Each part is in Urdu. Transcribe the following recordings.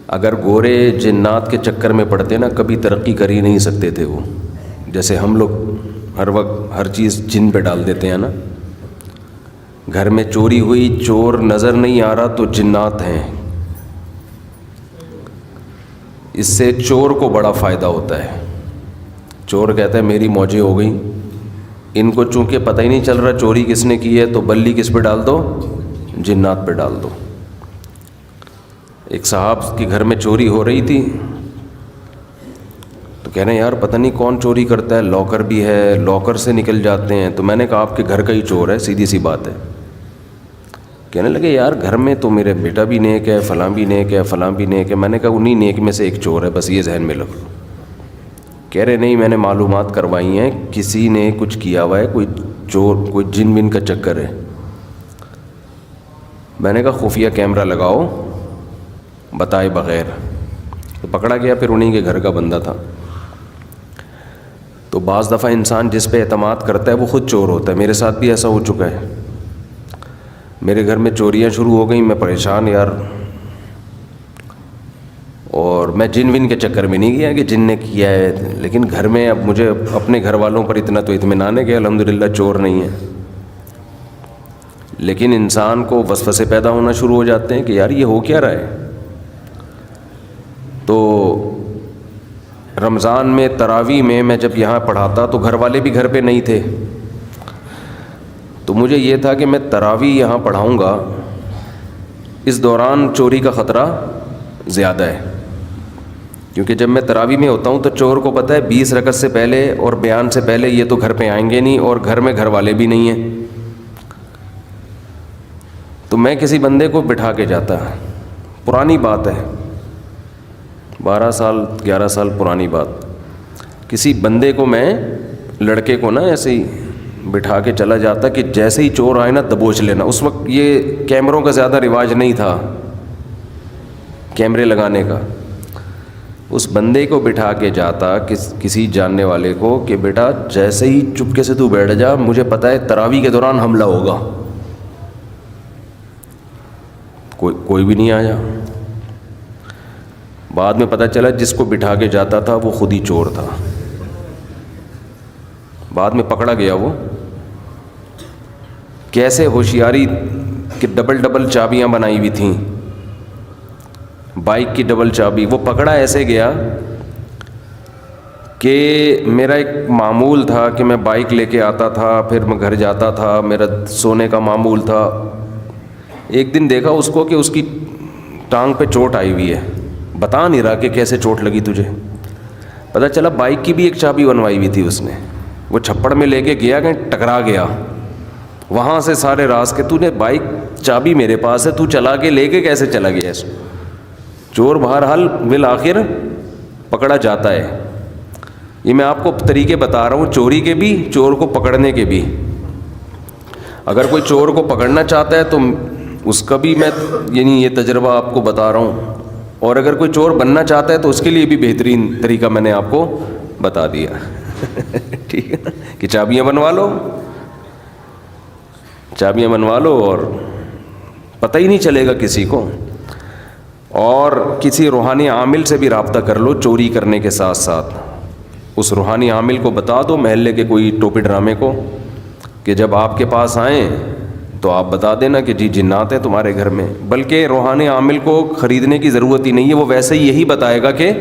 اگر گورے جنات کے چکر میں پڑتے نا کبھی ترقی کر ہی نہیں سکتے تھے وہ. جیسے ہم لوگ ہر وقت ہر چیز جن پہ ڈال دیتے ہیں نا. گھر میں چوری ہوئی, چور نظر نہیں آ رہا تو جنات ہیں. اس سے چور کو بڑا فائدہ ہوتا ہے. چور کہتا ہے میری موجیں ہو گئی. ان کو چونکہ پتہ ہی نہیں چل رہا چوری کس نے کی ہے, تو بلی کس پہ ڈال دو, جنات پہ ڈال دو. ایک صاحب کے گھر میں چوری ہو رہی تھی, تو کہہ رہے ہیں یار پتہ نہیں کون چوری کرتا ہے, لاکر بھی ہے, لاکر سے نکل جاتے ہیں. تو میں نے کہا آپ کے گھر کا ہی چور ہے, سیدھی سی بات ہے. کہنے لگے یار گھر میں تو میرے بیٹا بھی نیک ہے, فلاں بھی نیک ہے, فلاں بھی نیک ہے. میں نے کہا انہی نیک میں سے ایک چور ہے, بس یہ ذہن میں رکھ لو. کہہ رہے نہیں میں نے معلومات کروائی ہیں, کسی نے کچھ کیا ہوا ہے, کوئی چور, کوئی جن بن کا چکر ہے. میں نے کہا خفیہ کیمرہ لگاؤ بتائے بغیر. تو پکڑا گیا, پھر انہی کے گھر کا بندہ تھا. تو بعض دفعہ انسان جس پہ اعتماد کرتا ہے وہ خود چور ہوتا ہے. میرے ساتھ بھی ایسا ہو چکا ہے. میرے گھر میں چوریاں شروع ہو گئیں, میں پریشان یار. اور میں جن ون کے چکر میں نہیں گیا کہ جن نے کیا ہے, لیکن گھر میں اب مجھے اپنے گھر والوں پر اتنا تو اطمینان ہے کہ الحمدللہ چور نہیں ہے. لیکن انسان کو وسوسے پیدا ہونا شروع ہو جاتے ہیں کہ یار یہ ہو کیا رہا ہے. تو رمضان میں تراویح میں جب یہاں پڑھاتا تو گھر والے بھی گھر پہ نہیں تھے. تو مجھے یہ تھا کہ میں تراویح یہاں پڑھاؤں گا, اس دوران چوری کا خطرہ زیادہ ہے. کیونکہ جب میں تراویح میں ہوتا ہوں تو چور کو پتہ ہے 20 رکعت سے پہلے اور بیان سے پہلے یہ تو گھر پہ آئیں گے نہیں, اور گھر میں گھر والے بھی نہیں ہیں. تو میں کسی بندے کو بٹھا کے جاتا, پرانی بات ہے 12 سال 11 سال پرانی بات. کسی بندے کو میں لڑکے کو نا ایسے ہی بٹھا کے چلا جاتا کہ جیسے ہی چور آئے نا دبوچ لینا. اس وقت یہ کیمروں کا زیادہ رواج نہیں تھا, کیمرے لگانے کا. اس بندے کو بٹھا کے جاتا کسی جاننے والے کو کہ بیٹا جیسے ہی چپکے سے تو بیٹھ جا, مجھے پتہ ہے تراویح کے دوران حملہ ہوگا. کوئی بھی نہیں آیا. بعد میں پتہ چلا جس کو بٹھا کے جاتا تھا وہ خود ہی چور تھا. بعد میں پکڑا گیا. وہ کیسے ہوشیاری کہ ڈبل چابیاں بنائی ہوئی تھیں, بائک کی ڈبل چابی. وہ پکڑا ایسے گیا کہ میرا ایک معمول تھا کہ میں بائک لے کے آتا تھا, پھر میں گھر جاتا تھا, میرا سونے کا معمول تھا. ایک دن دیکھا اس کو کہ اس کی ٹانگ پہ چوٹ آئی ہوئی ہے. بتا نہیں رہا کہ کیسے چوٹ لگی تجھے. پتہ چلا بائک کی بھی ایک چابی بنوائی ہوئی تھی اس نے. وہ چھپڑ میں لے کے گیا کہ ٹکرا گیا. وہاں سے سارے راز کہ تو نے بائک چابی میرے پاس ہے, تو چلا کے لے کے کیسے چلا گیا اس. چور بہرحال بالآخر پکڑا جاتا ہے. یہ میں آپ کو طریقے بتا رہا ہوں, چوری کے بھی, چور کو پکڑنے کے بھی. اگر کوئی چور کو پکڑنا چاہتا ہے تو اس کا بھی میں یعنی یہ تجربہ آپ کو بتا رہا ہوں, اور اگر کوئی چور بننا چاہتا ہے تو اس کے لیے بھی بہترین طریقہ میں نے آپ کو بتا دیا. ٹھیک ہے نا, کہ چابیاں بنوا لو, چابیاں بنوا لو اور پتہ ہی نہیں چلے گا کسی کو. اور کسی روحانی عامل سے بھی رابطہ کر لو چوری کرنے کے ساتھ ساتھ. اس روحانی عامل کو بتا دو, محلے کے کوئی ٹوپی ڈرامے کو, کہ جب آپ کے پاس آئیں تو آپ بتا دینا کہ جی جنات ہیں تمہارے گھر میں. بلکہ روحانی عامل کو خریدنے کی ضرورت ہی نہیں ہے, وہ ویسے ہی یہی بتائے گا کہ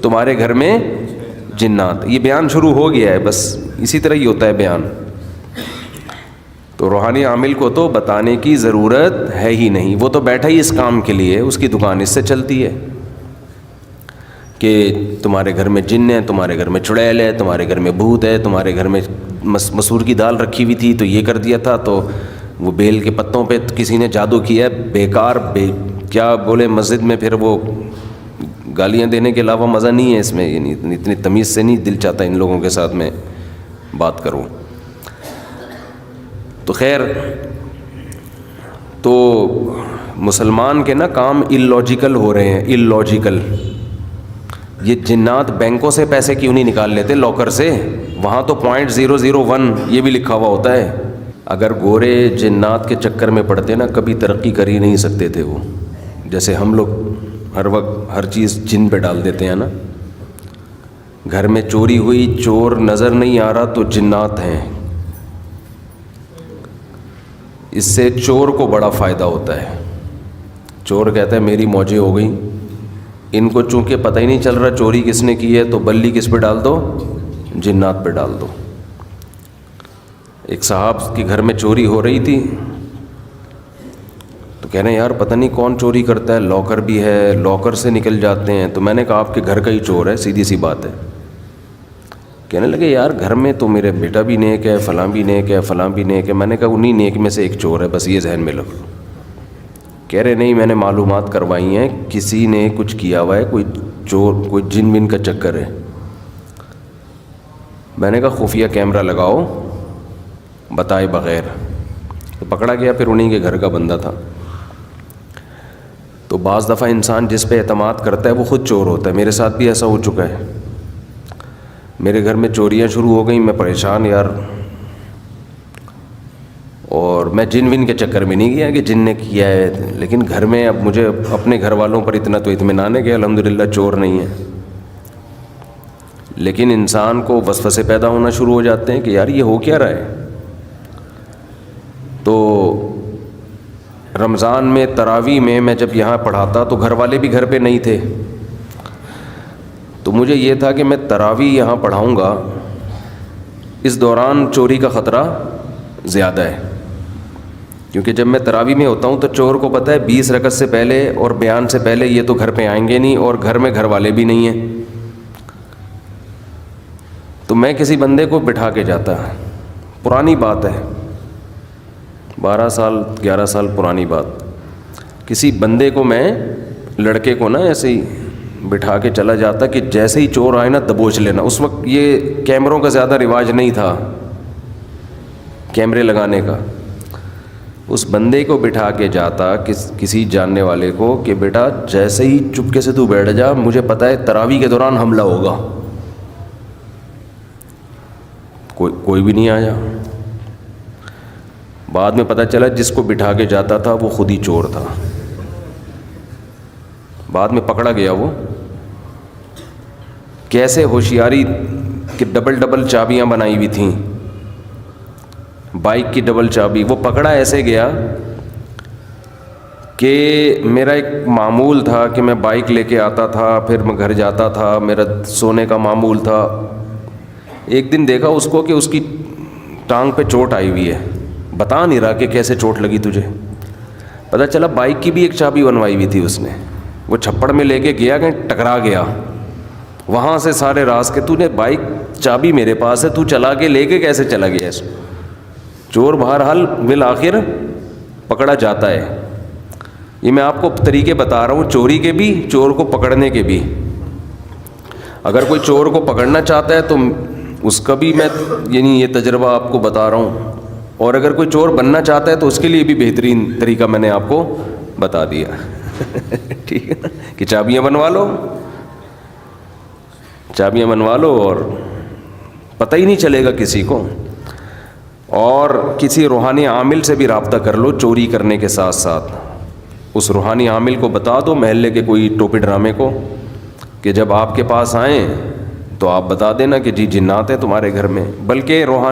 تمہارے گھر میں جنات. یہ بیان شروع ہو گیا ہے, بس اسی طرح ہی ہوتا ہے بیان. تو روحانی عامل کو تو بتانے کی ضرورت ہے ہی نہیں, وہ تو بیٹھا ہی اس کام کے لیے, اس کی دکان اس سے چلتی ہے کہ تمہارے گھر میں جن ہے, تمہارے گھر میں چڑیل ہے, تمہارے گھر میں بھوت ہے, تمہارے گھر میں مسور کی دال رکھی ہوئی تھی تو یہ کر دیا تھا, تو وہ بیل کے پتوں پہ کسی نے جادو کیا ہے. بیکار کیا بولے مسجد میں, پھر وہ گالیاں دینے کے علاوہ مزہ نہیں ہے اس میں. یعنی اتنی تمیز سے نہیں دل چاہتا ان لوگوں کے ساتھ میں بات کروں. تو خیر, تو مسلمان کے نا کام اللاجیکل ہو رہے ہیں, اللاجیکل. یہ جنات بینکوں سے پیسے کیوں نہیں نکال لیتے لاکر سے, وہاں تو 0.001 یہ بھی لکھا ہوا ہوتا ہے. اگر گورے جنات کے چکر میں پڑتے نا کبھی ترقی کر ہی نہیں سکتے تھے وہ. جیسے ہم لوگ ہر وقت ہر چیز جن پہ ڈال دیتے ہیں نا. گھر میں چوری ہوئی, چور نظر نہیں آ رہا تو جنات ہیں. اس سے چور کو بڑا فائدہ ہوتا ہے. چور کہتا ہے میری موجیں ہو گئیں, ان کو چونکہ پتہ ہی نہیں چل رہا چوری کس نے کی ہے, تو بلی کس پہ ڈال دو, جنات پہ ڈال دو. ایک صاحب کے گھر میں چوری ہو رہی تھی, تو کہہ رہے ہیں یار پتہ نہیں کون چوری کرتا ہے, لاکر بھی ہے, لاکر سے نکل جاتے ہیں. تو میں نے کہا آپ کے گھر کا ہی چور ہے, سیدھی سی بات ہے. کہنے لگے یار گھر میں تو میرے بیٹا بھی نیک ہے, فلاں بھی نیک ہے, فلاں بھی نیک ہے. میں نے کہا انہی نیک میں سے ایک چور ہے, بس یہ ذہن میں رکھ لو. کہہ رہے نہیں میں نے معلومات کروائی ہیں, کسی نے کچھ کیا ہوا ہے, کوئی چور, کوئی جن ون کا چکر ہے. میں نے کہا خفیہ کیمرہ لگاؤ بتائے بغیر. تو پکڑا گیا, پھر انہی کے گھر کا بندہ تھا. تو بعض دفعہ انسان جس پہ اعتماد کرتا ہے وہ خود چور ہوتا ہے. میرے ساتھ بھی ایسا ہو چکا ہے. میرے گھر میں چوریاں شروع ہو گئیں, میں پریشان یار. اور میں جن ون کے چکر میں نہیں گیا کہ جن نے کیا ہے, لیکن گھر میں اب مجھے اپنے گھر والوں پر اتنا تو اطمینان ہے کہ الحمدللہ چور نہیں ہے. لیکن انسان کو وسوسے پیدا ہونا شروع ہو جاتے ہیں کہ یار یہ ہو کیا رہا ہے. تو رمضان میں تراویح میں جب یہاں پڑھاتا تو گھر والے بھی گھر پہ نہیں تھے. تو مجھے یہ تھا کہ میں تراویح یہاں پڑھاؤں گا, اس دوران چوری کا خطرہ زیادہ ہے. کیونکہ جب میں تراویح میں ہوتا ہوں تو چور کو پتہ ہے 20 رکعت سے پہلے اور بیان سے پہلے یہ تو گھر پہ آئیں گے نہیں, اور گھر میں گھر والے بھی نہیں ہیں. تو میں کسی بندے کو بٹھا کے جاتا, پرانی بات ہے, 12 سال 11 سال پرانی بات. کسی بندے کو میں, لڑکے کو نا ایسے ہی بٹھا کے چلا جاتا کہ جیسے ہی چور آئے نا دبوچ لینا. اس وقت یہ کیمروں کا زیادہ رواج نہیں تھا, کیمرے لگانے کا. اس بندے کو بٹھا کے جاتا کسی جاننے والے کو کہ بیٹا جیسے ہی چپکے سے تو بیٹھ جا, مجھے پتہ ہے تراویح کے دوران حملہ ہوگا. کوئی بھی نہیں آیا. بعد میں پتہ چلا جس کو بٹھا کے جاتا تھا وہ خود ہی چور تھا. بعد میں پکڑا گیا. وہ کیسے ہوشیاری کہ ڈبل چابیاں بنائی ہوئی تھیں, بائک کی ڈبل چابی. وہ پکڑا ایسے گیا کہ میرا ایک معمول تھا کہ میں بائک لے کے آتا تھا, پھر میں گھر جاتا تھا, میرا سونے کا معمول تھا. ایک دن دیکھا اس کو کہ اس کی ٹانگ پہ چوٹ آئی ہوئی ہے. بتا نہیں رہا کہ کیسے چوٹ لگی تجھے. پتہ چلا بائک کی بھی ایک چابی بنوائی ہوئی تھی اس نے. وہ چھپڑ میں لے کے گیا, کہیں ٹکرا گیا. وہاں سے سارے راز کہ تو نے بائک چابی میرے پاس ہے, تو چلا کے لے کے کیسے چلا گیا اس کو. چور بہرحال بالآخر پکڑا جاتا ہے. یہ میں آپ کو طریقے بتا رہا ہوں, چوری کے بھی, چور کو پکڑنے کے بھی. اگر کوئی چور کو پکڑنا چاہتا ہے تو اس کا بھی میں یعنی یہ تجربہ آپ کو بتا رہا ہوں, اور اگر کوئی چور بننا چاہتا ہے تو اس کے لیے بھی بہترین طریقہ میں نے آپ کو بتا دیا. ٹھیک ہے نا, کہ چابیاں بنوا لو اور پتہ ہی نہیں چلے گا کسی کو. اور کسی روحانی عامل سے بھی رابطہ کر لو چوری کرنے کے ساتھ ساتھ. اس روحانی عامل کو بتا دو, محلے کے کوئی ٹوپی ڈرامے کو, کہ جب آپ کے پاس آئیں تو آپ بتا دینا کہ جی جنات ہیں تمہارے گھر میں. بلکہ روحانی